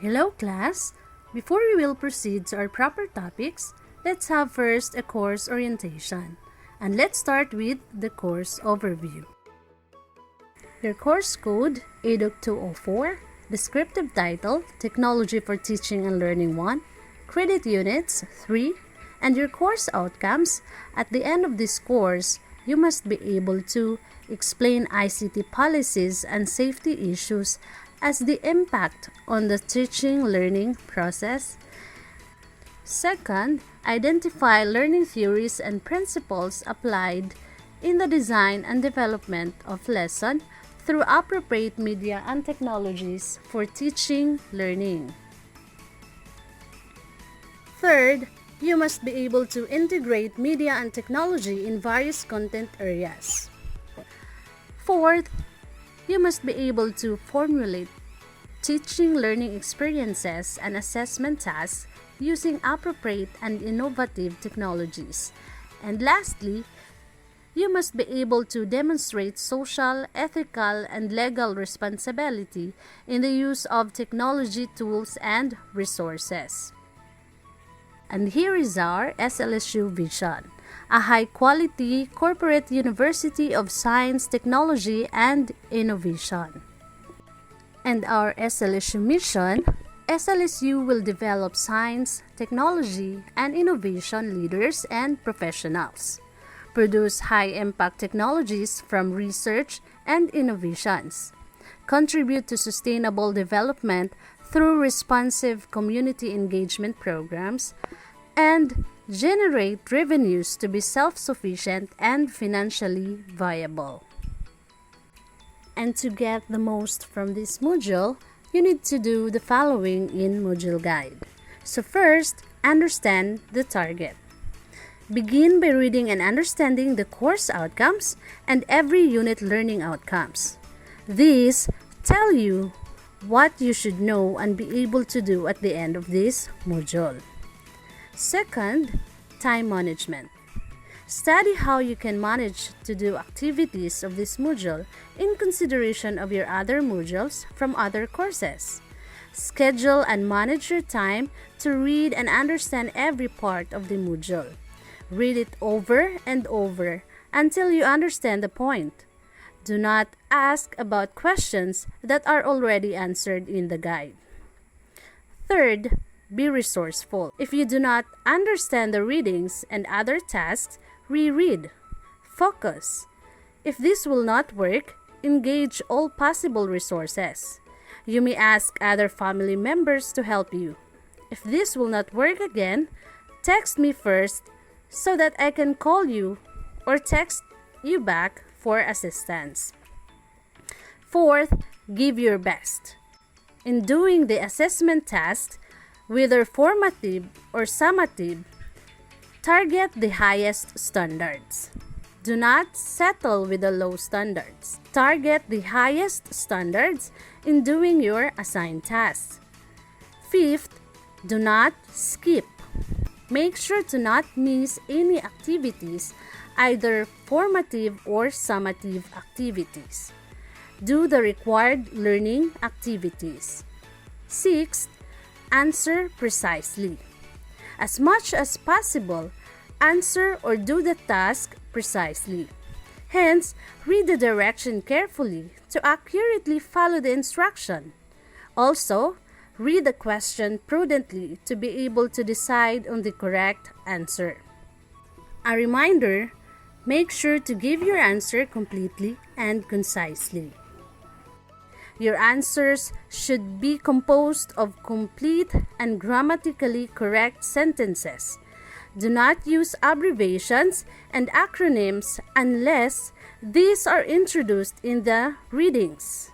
Hello class! Before we will proceed to our proper topics, let's have first a course orientation. And let's start with the course overview. Your course code, EDUC 204, descriptive title, Technology for Teaching and Learning 1, credit units 3, and your course outcomes. At the end of this course, you must be able to explain ICT policies and safety issues as the impact on the teaching-learning process. Second, identify learning theories and principles applied in the design and development of lesson through appropriate media and technologies for teaching learning. Third, you must be able to integrate media and technology in various content areas. Fourth, you must be able to formulate teaching learning experiences and assessment tasks using appropriate and innovative technologies. And lastly, you must be able to demonstrate social, ethical, and legal responsibility in the use of technology tools and resources. And here is our Slsu Vision, a high-quality corporate university of science, technology, and innovation. And our SLSU mission, SLSU will develop science, technology, and innovation leaders and professionals, produce high-impact technologies from research and innovations, contribute to sustainable development through responsive community engagement programs, and generate revenues to be self-sufficient and financially viable. And to get the most from this module, you need to do the following in module guide. So first, understand the target. Begin by reading and understanding the course outcomes and every unit learning outcomes. These tell you what you should know and be able to do at the end of this module. Second, time management. Study how you can manage to do activities of this module in consideration of your other modules from other courses. Schedule and manage your time to read and understand every part of the module. Read it over and over until you understand the point. Do not ask about questions that are already answered in the guide. Third, be resourceful. If you do not understand the readings and other tasks, reread. Focus. If this will not work, engage all possible resources. You may ask other family members to help you. If this will not work again, text me first so that I can call you or text you back for assistance. Fourth, give your best. In doing the assessment task, whether formative or summative, target the highest standards. Do not settle with the low standards. Target the highest standards in doing your assigned tasks. Fifth, do not skip. Make sure to not miss any activities, either formative or summative activities. Do the required learning activities. Sixth, answer precisely. As much as possible, answer or do the task precisely. Hence, read the direction carefully to accurately follow the instruction. Also, read the question prudently to be able to decide on the correct answer. A reminder, make sure to give your answer completely and concisely. Your answers should be composed of complete and grammatically correct sentences. Do not use abbreviations and acronyms unless these are introduced in the readings.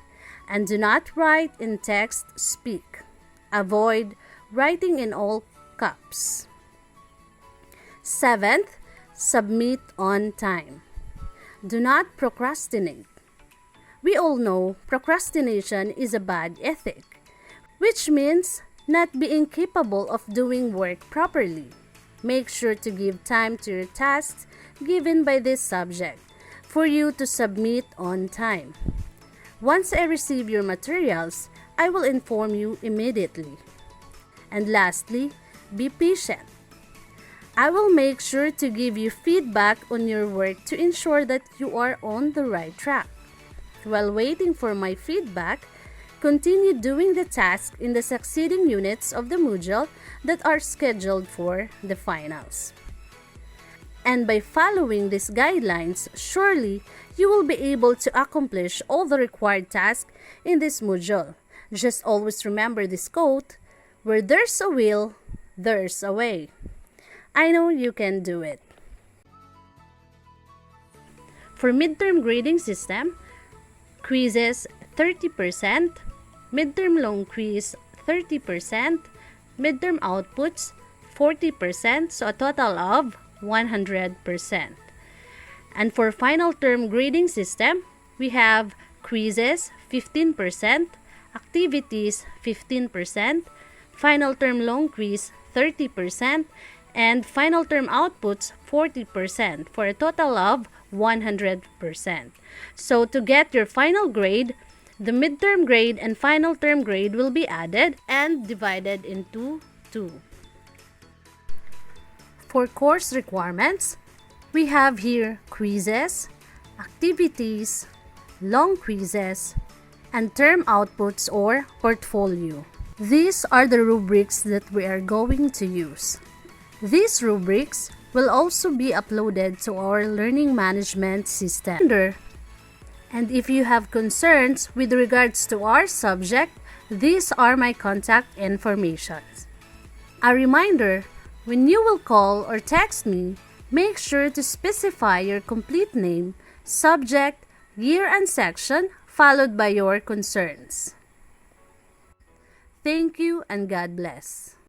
And do not write in text speak. Avoid writing in all caps. Seventh, submit on time. Do not procrastinate. We all know procrastination is a bad ethic, which means not being capable of doing work properly. Make sure to give time to your tasks given by this subject for you to submit on time. Once I receive your materials, I will inform you immediately. And lastly, be patient. I will make sure to give you feedback on your work to ensure that you are on the right track. While waiting for my feedback, continue doing the task in the succeeding units of the module that are scheduled for the finals. And by following these guidelines, surely you will be able to accomplish all the required tasks in this module. Just always remember this quote, "Where there's a will, there's a way." I know you can do it. For midterm grading system, quizzes 30%, midterm long quiz 30%, midterm outputs 40%, so a total of 100%. And for final term grading system, we have quizzes 15%, activities 15%, final term long quiz 30%, and final term outputs 40% for a total of 100%. So to get your final grade, the midterm grade and final term grade will be added and divided into 2. For course requirements, we have here quizzes, activities, long quizzes, and term outputs or portfolio. These are the rubrics that we are going to use. These rubrics will also be uploaded to our learning management system. And if you have concerns with regards to our subject, these are my contact information. A reminder, when you will call or text me, make sure to specify your complete name, subject, year and section, followed by your concerns. Thank you and God bless.